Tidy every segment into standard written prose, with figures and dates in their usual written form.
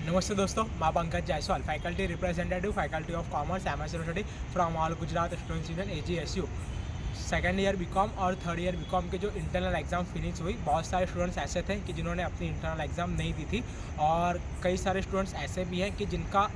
नमस्ते दोस्तों, मैं Pankaj Jaiswal, faculty representative, faculty of commerce, MS university from all Gujarat students union AGSU. Second year BCom और third year BCom के जो इंटरनल एग्ज़ाम फिनिश हुई, बहुत सारे स्टूडेंट्स ऐसे थे कि जिन्होंने अपनी इंटरनल एग्ज़ाम नहीं दी थी और कई सारे स्टूडेंट्स ऐसे भी हैं कि जिनका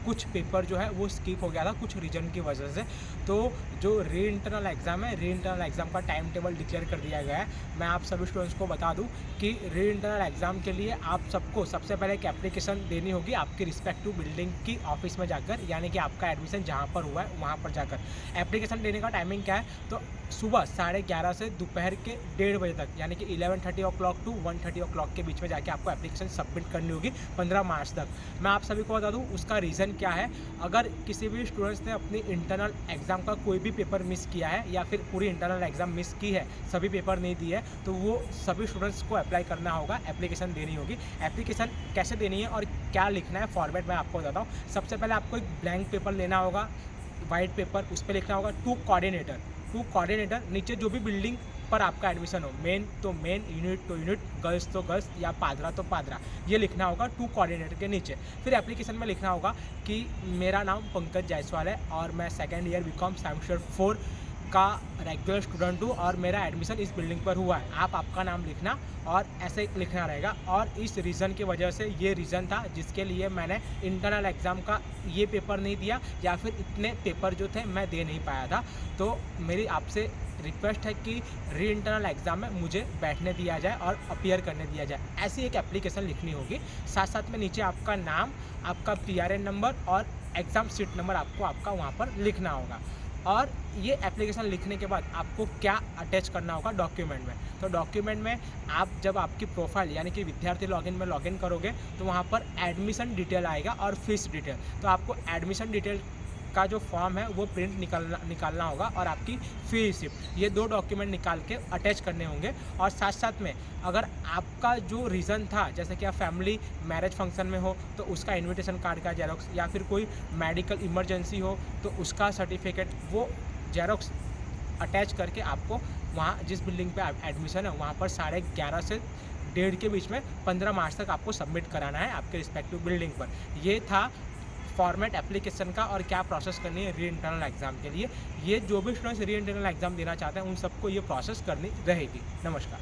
कुछ पेपर जो है वो स्किप हो गया था कुछ रीजन की वजह से। तो जो री इंटरनल एग्ज़ाम है, री इंटरनल एग्ज़ाम का टाइम टेबल डिक्लेयर कर दिया गया है। मैं आप सभी स्टूडेंट्स को बता दूं कि री इंटरनल एग्ज़ाम के लिए आप सबको सबसे पहले एक एप्लीकेशन देनी होगी आपकी रिस्पेक्टिव बिल्डिंग की ऑफिस में जाकर, यानी कि आपका एडमिशन जहाँ पर हुआ है वहाँ पर जाकर। एप्लीकेशन देने का टाइमिंग क्या है, तो सुबह 11:30 से दोपहर के 1:30 बजे तक, यानी कि 11:30 o'clock टू 1:30 o'clock के बीच में जाके आपको एप्लीकेशन सबमिट करनी होगी 15 मार्च तक। मैं आप सभी को बता दूं उसका रीज़न क्या है। अगर किसी भी स्टूडेंट्स ने अपनी इंटरनल एग्ज़ाम का कोई भी पेपर मिस किया है या फिर पूरी इंटरनल एग्ज़ाम मिस की है, सभी पेपर नहीं दिए है, तो वो सभी स्टूडेंट्स को अप्लाई करना होगा, एप्लीकेशन देनी होगी। एप्लीकेशन कैसे देनी है और क्या लिखना है, फॉर्मेट मैं आपको बताता हूँ। सबसे पहले आपको एक ब्लैंक पेपर लेना होगा, वाइट पेपर, उस पर लिखना होगा टू कोऑर्डिनेटर। नीचे जो भी बिल्डिंग पर आपका एडमिशन हो, मेन तो मेन, यूनिट तो यूनिट, गर्ल्स तो गर्ल्स या पादरा तो पादरा, ये लिखना होगा टू कोऑर्डिनेटर के नीचे। फिर एप्लीकेशन में लिखना होगा कि मेरा नाम पंकज जायसवाल है और मैं सेकेंड ईयर बीकॉम सेमेस्टर 4 का रेगुलर स्टूडेंट हूँ और मेरा एडमिशन इस बिल्डिंग पर हुआ है। आप आपका नाम लिखना और ऐसे लिखना रहेगा। और इस रीज़न की वजह से, ये रीज़न था जिसके लिए मैंने इंटरनल एग्ज़ाम का ये पेपर नहीं दिया या फिर इतने पेपर जो थे मैं दे नहीं पाया था। तो मेरी आपसे रिक्वेस्ट है कि री इंटरनल एग्ज़ाम में मुझे बैठने दिया जाए और अपीयर करने दिया जाए। ऐसी एक एप्लीकेशन लिखनी होगी। साथ साथ में नीचे आपका नाम, आपका PRN नंबर और एग्ज़ाम सीट नंबर आपका वहाँ पर लिखना होगा। और ये एप्लीकेशन लिखने के बाद आपको क्या अटैच करना होगा डॉक्यूमेंट में, तो डॉक्यूमेंट में आप जब आपकी प्रोफाइल यानी कि विद्यार्थी लॉगिन में लॉगिन करोगे तो वहाँ पर एडमिशन डिटेल आएगा और फीस डिटेल। तो आपको एडमिशन डिटेल का जो फॉर्म है वो प्रिंट निकालना होगा और आपकी फी रिसिप्ट, ये 2 डॉक्यूमेंट निकाल के अटैच करने होंगे। और साथ साथ में अगर आपका जो रीज़न था, जैसे कि आप फैमिली मैरिज फंक्शन में हो तो उसका इनविटेशन कार्ड का जेरोक्स, या फिर कोई मेडिकल इमरजेंसी हो तो उसका सर्टिफिकेट, वो जेरोक्स अटैच करके आपको वहाँ जिस बिल्डिंग पे एडमिशन है वहाँ पर 11:30 से 1:30 के बीच में 15 मार्च तक आपको सबमिट कराना है आपके रिस्पेक्टिव बिल्डिंग पर। ये था फॉर्मेट एप्लीकेशन का और क्या प्रोसेस करनी है री इंटरनल एग्ज़ाम के लिए। ये जो भी स्टूडेंट्स री इंटरनल एग्ज़ाम देना चाहते हैं उन सबको ये प्रोसेस करनी रहेगी। नमस्कार।